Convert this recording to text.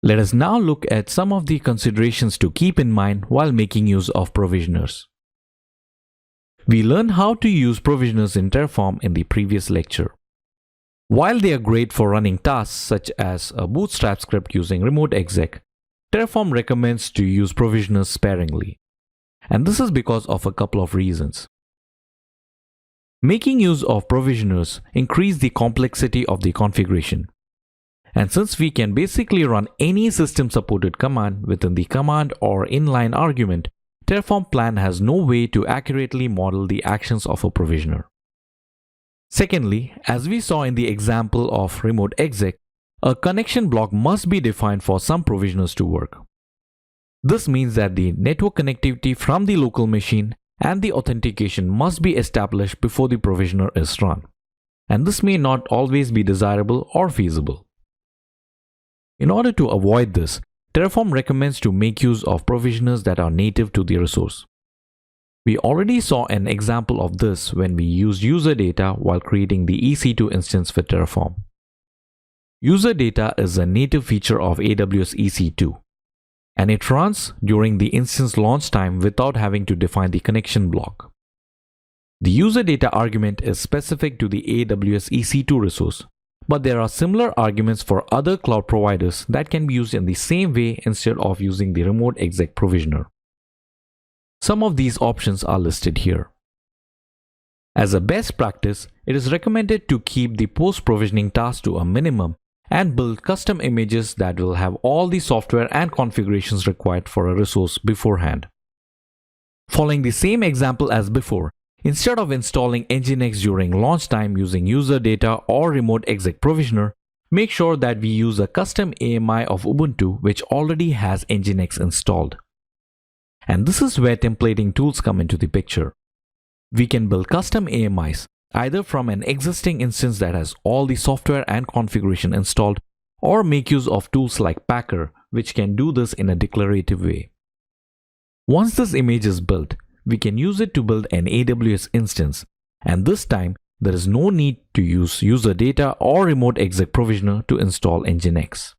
Let us now look at some of the considerations to keep in mind while making use of provisioners. We learned how to use provisioners in Terraform in the previous lecture. While they are great for running tasks such as a Bootstrap script using remote exec, Terraform recommends to use provisioners sparingly. And this is because of a couple of reasons. Making use of provisioners increases the complexity of the configuration. And since we can basically run any system-supported command within the command or inline argument, Terraform Plan has no way to accurately model the actions of a provisioner. Secondly, as we saw in the example of remote exec, a connection block must be defined for some provisioners to work. This means that the network connectivity from the local machine and the authentication must be established before the provisioner is run. And this may not always be desirable or feasible. In order to avoid this, Terraform recommends to make use of provisioners that are native to the resource. We already saw an example of this when we used user data while creating the EC2 instance with Terraform. User data is a native feature of AWS EC2, and it runs during the instance launch time without having to define the connection block. The user data argument is specific to the AWS EC2 resource, but there are similar arguments for other cloud providers that can be used in the same way instead of using the remote exec provisioner. Some of these options are listed here. As a best practice, it is recommended to keep the post-provisioning task to a minimum and build custom images that will have all the software and configurations required for a resource beforehand. Following the same example as before, instead of installing Nginx during launch time using user data or remote exec provisioner, make sure that we use a custom AMI of Ubuntu which already has Nginx installed. And this is where templating tools come into the picture. We can build custom AMIs either from an existing instance that has all the software and configuration installed, or make use of tools like Packer, which can do this in a declarative way. Once this image is built, we can use it to build an AWS instance, and this time there is no need to use user data or remote exec provisioner to install Nginx.